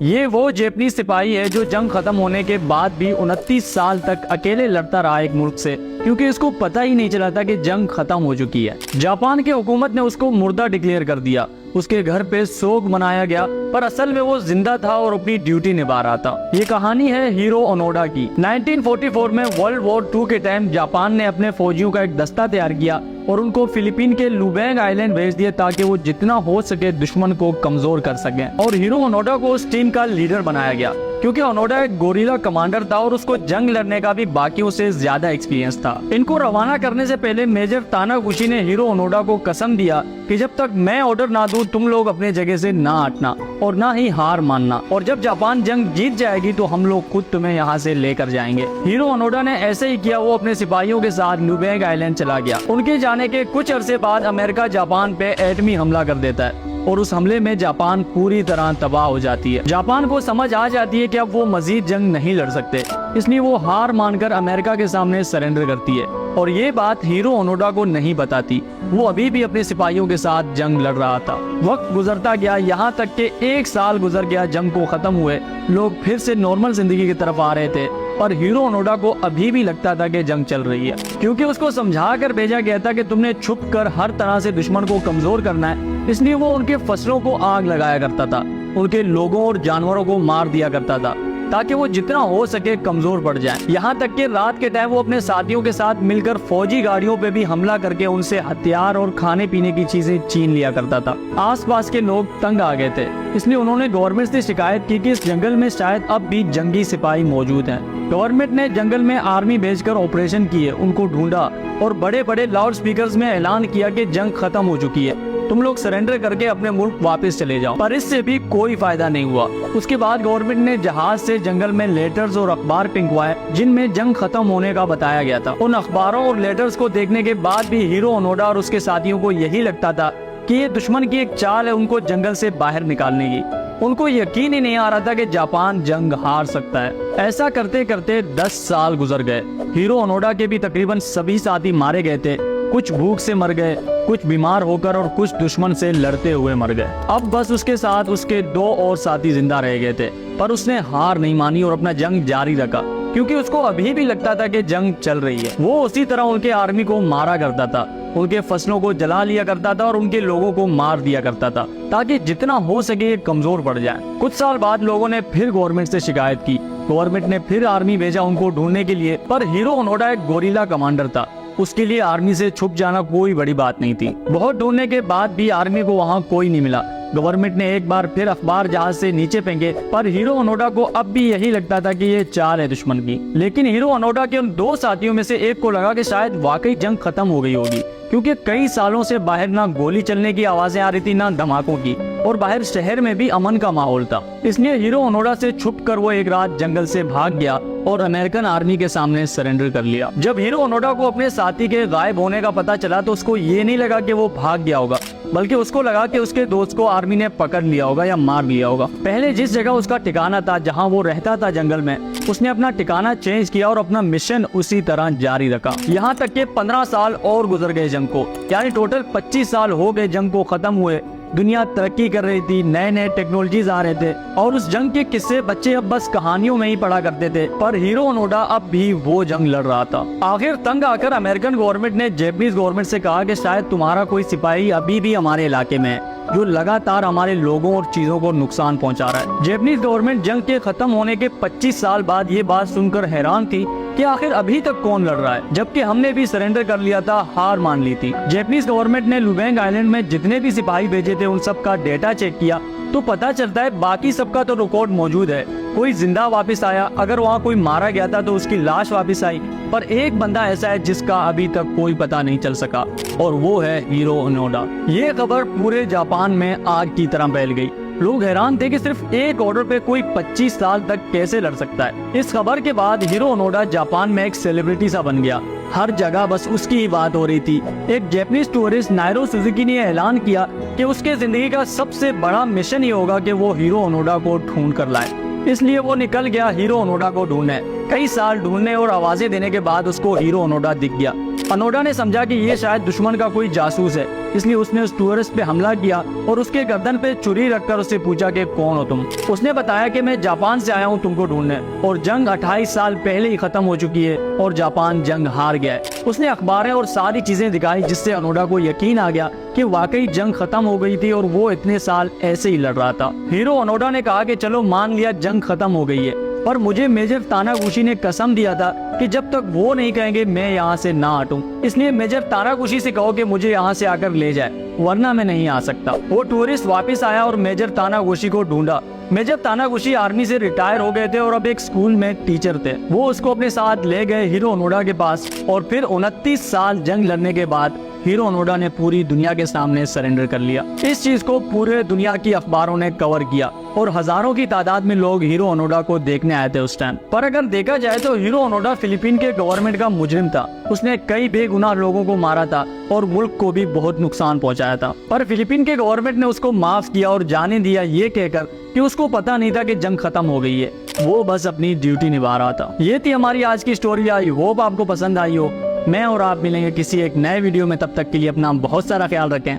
ये वो जापानी सिपाही है जो जंग खत्म होने के बाद भी 29 साल तक अकेले लड़ता रहा एक मुल्क से, क्योंकि उसको पता ही नहीं चला था कि जंग खत्म हो चुकी है। जापान की हुकूमत ने उसको मुर्दा डिक्लेयर कर दिया। उसके घर पे शोक मनाया गया, पर असल में वो जिंदा था और अपनी ड्यूटी निभा रहा था। ये कहानी है हीरो ओनोडा की। 1944 में वर्ल्ड वॉर 2 के टाइम जापान ने अपने फौजियों का एक दस्ता तैयार किया और उनको फिलीपीन के लुबैंग आइलैंड भेज दिए ताकि वो जितना हो सके दुश्मन को कमजोर कर सके। और हीरो ओनोडा को उस टीम का लीडर बनाया गया, क्योंकि ओनोडा एक गोरिल्ला कमांडर था और उसको जंग लड़ने का भी बाकियों से ज्यादा एक्सपीरियंस था। इनको रवाना करने से पहले मेजर तानागुची ने हीरो ओनोडा को कसम दिया कि जब तक मैं ऑर्डर ना दूं तुम लोग अपने जगह से ना हटना और ना ही हार मानना, और जब जापान जंग जीत जाएगी तो हम लोग खुद तुम्हें यहाँ से लेकर जाएंगे। हीरो ओनोडा ने ऐसे ही किया। वो अपने सिपाहियों के साथ लुबैंग आइलैंड चला गया। उनके जाने के कुछ अरसे बाद अमेरिका जापान पे एटमी हमला कर देता है और उस हमले में जापान पूरी तरह तबाह हो जाती है। जापान को समझ आ जाती है कि अब वो मजीद जंग नहीं लड़ सकते, इसलिए वो हार मानकर अमेरिका के सामने सरेंडर करती है। और ये बात हीरो ओनोडा को नहीं बताती। वो अभी भी अपने सिपाहियों के साथ जंग लड़ रहा था। वक्त गुजरता गया, यहाँ तक कि 1 साल गुजर गया जंग को खत्म हुए। लोग फिर से नॉर्मल जिंदगी की तरफ आ रहे थे, पर हीरो ओनोडा को अभी भी लगता था कि जंग चल रही है, क्योंकि उसको समझा कर भेजा गया था कि तुमने छुप कर हर तरह से दुश्मन को कमजोर करना है। इसलिए वो उनके फसलों को आग लगाया करता था, उनके लोगों और जानवरों को मार दिया करता था ताकि वो जितना हो सके कमजोर पड़ जाए। यहाँ तक कि रात के टाइम वो अपने साथियों के साथ मिलकर फौजी गाड़ियों पे भी हमला करके उनसे हथियार और खाने पीने की चीजें छीन लिया करता था। आसपास के लोग तंग आ गए थे, इसलिए उन्होंने गवर्नमेंट से शिकायत की कि इस जंगल में शायद अब भी जंगी सिपाही मौजूद हैं। गवर्नमेंट ने जंगल में आर्मी भेजकर ऑपरेशन किए, उनको ढूंढा और बड़े बड़े लाउड स्पीकर्स में ऐलान किया कि जंग खत्म हो चुकी है, तुम लोग सरेंडर करके अपने मुल्क वापस चले जाओ। पर इससे भी कोई फायदा नहीं हुआ। उसके बाद गवर्नमेंट ने जहाज से जंगल में लेटर्स और अखबार पिंकवाए जिनमें जंग खत्म होने का बताया गया था। उन अखबारों और लेटर्स को देखने के बाद भी हीरो ओनोडा और उसके साथियों को यही लगता था कि ये दुश्मन की एक चाल है उनको जंगल से बाहर निकालने की। उनको यकीन ही नहीं आ रहा था कि जापान जंग हार सकता है। ऐसा करते करते 10 साल गुजर गए। हीरो ओनोडा के भी तकरीबन सभी साथी मारे गए थे। कुछ भूख से मर गए, कुछ बीमार होकर और कुछ दुश्मन से लड़ते हुए मर गए। अब बस उसके साथ उसके 2 और साथी जिंदा रह गए थे, पर उसने हार नहीं मानी और अपना जंग जारी रखा, क्योंकि उसको अभी भी लगता था कि जंग चल रही है। वो उसी तरह उनके आर्मी को मारा करता था, उनके फसलों को जला लिया करता था और उनके लोगों को मार दिया करता था ताकि जितना हो सके कमजोर पड़ जाए। कुछ साल बाद लोगों ने फिर गवर्नमेंट से शिकायत की। गवर्नमेंट ने फिर आर्मी भेजा उनको ढूंढने के लिए, पर हीरो ओनोडा एक गोरिल्ला कमांडर था, उसके लिए आर्मी से छुप जाना कोई बड़ी बात नहीं थी। बहुत ढूंढने के बाद भी आर्मी को वहाँ कोई नहीं मिला। गवर्नमेंट ने एक बार फिर अखबार जहाज से नीचे फेंके, पर हीरो ओनोडा को अब भी यही लगता था कि ये चाल है दुश्मन की। लेकिन हीरो ओनोडा के उन 2 साथियों में से एक को लगा कि शायद वाकई जंग खत्म हो गई होगी, क्योंकि कई सालों से बाहर ना गोली चलने की आवाजें आ रही थी ना धमाकों की, और बाहर शहर में भी अमन का माहौल था। इसलिए हीरो ओनोडा से छुपकर वो एक रात जंगल से भाग गया और अमेरिकन आर्मी के सामने सरेंडर कर लिया। जब हीरो ओनोडा को अपने साथी के गायब होने का पता चला तो उसको ये नहीं लगा कि वो भाग गया होगा, बल्कि उसको लगा कि उसके दोस्त को आर्मी ने पकड़ लिया होगा या मार लिया होगा। पहले जिस जगह उसका ठिकाना था, जहां वो रहता था जंगल में, उसने अपना ठिकाना चेंज किया और अपना मिशन उसी तरह जारी रखा। यहाँ तक कि 15 साल और गुजर गए जंग को, यानी टोटल 25 साल हो गए जंग को खत्म हुए। दुनिया तरक्की कर रही थी, नए नए टेक्नोलॉजीज आ रहे थे और उस जंग के किस्से बच्चे अब बस कहानियों में ही पढ़ा करते थे, पर हीरो ओनोडा अब भी वो जंग लड़ रहा था। आखिर तंग आकर अमेरिकन गवर्नमेंट ने जापानीज गवर्नमेंट से कहा कि शायद तुम्हारा कोई सिपाही अभी भी हमारे इलाके में है जो लगातार हमारे लोगों और चीजों को नुकसान पहुंचा रहा है। जापानीज गवर्नमेंट जंग के खत्म होने के 25 साल बाद ये बात सुनकर हैरान थी कि आखिर अभी तक कौन लड़ रहा है, जबकि हमने भी सरेंडर कर लिया था, हार मान ली थी। जापानीज गवर्नमेंट ने लुबैंग आइलैंड में जितने भी सिपाही भेजे थे उन सब का डेटा चेक किया तो पता चलता है बाकी सबका तो रिकॉर्ड मौजूद है। कोई जिंदा वापस आया, अगर वहाँ कोई मारा गया था तो उसकी लाश वापस आई, पर एक बंदा ऐसा है जिसका अभी तक कोई पता नहीं चल सका, और वो है हीरो ओनोडा। ये खबर पूरे जापान में आग की तरह फैल गई। लोग हैरान थे कि सिर्फ एक ऑर्डर पे कोई 25 साल तक कैसे लड़ सकता है। इस खबर के बाद हीरो ओनोडा जापान में एक सेलिब्रिटी सा बन गया। हर जगह बस उसकी ही बात हो रही थी। एक जापानीज टूरिस्ट नाइरो सुजुकी ने ऐलान किया कि उसके जिंदगी का सबसे बड़ा मिशन ये होगा कि वो हीरो ओनोडा को ढूंढ कर लाए। इसलिए वो निकल गया हीरो ओनोडा को ढूंढने। कई साल ढूंढने और आवाजें देने के बाद उसको हीरो ओनोडा दिख गया। अनोडा ने समझा कि ये शायद दुश्मन का कोई जासूस है, इसलिए उसने उस टूरिस्ट पे हमला किया और उसके गर्दन पे छुरी रखकर उससे पूछा कि कौन हो तुम। उसने बताया कि मैं जापान से आया हूँ तुमको ढूंढने, और जंग 28 साल पहले ही खत्म हो चुकी है और जापान जंग हार गया है। उसने अखबारें और सारी चीजें दिखाई, जिससे अनोडा को यकीन आ गया कि वाकई जंग खत्म हो गई थी और वो इतने साल ऐसे ही लड़ रहा था। हीरो अनोडा ने कहा कि चलो मान लिया जंग खत्म हो गई है, पर मुझे मेजर तानागुची ने कसम दिया था कि जब तक वो नहीं कहेंगे मैं यहाँ से ना हटूं, इसलिए मेजर तानागुची से कहो कि मुझे यहाँ से आकर ले जाए, वरना मैं नहीं आ सकता। वो टूरिस्ट वापस आया और मेजर तानागुची को ढूंढा। मेजर तानागुची आर्मी से रिटायर हो गए थे और अब एक स्कूल में टीचर थे। वो उसको अपने साथ ले गए हीरो अनोडा के पास, और फिर 29 साल जंग लड़ने के बाद हीरो अनोडा ने पूरी दुनिया के सामने सरेंडर कर लिया। इस चीज को पूरे दुनिया की अखबारों ने कवर किया और हजारों की तादाद में लोग हीरो अनोडा को देखने आए थे उस टाइम। पर अगर देखा जाए तो हीरो अनोडा फिलीपीन के गवर्नमेंट का मुजरिम था। उसने कई बेगुनाह लोगों को मारा था और मुल्क को भी बहुत नुकसान पहुंचाया था, पर फिलीपीन के गवर्नमेंट ने उसको माफ किया और जाने दिया ये कहकर कि उसको पता नहीं था कि जंग खत्म हो गई है, वो बस अपनी ड्यूटी निभा रहा था। ये थी हमारी आज की स्टोरी। आई होप आपको पसंद आई हो। मैं और आप मिलेंगे किसी एक नए वीडियो में, तब तक के लिए अपना बहुत सारा ख्याल रखें।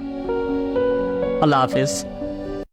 अल्लाह हाफिज।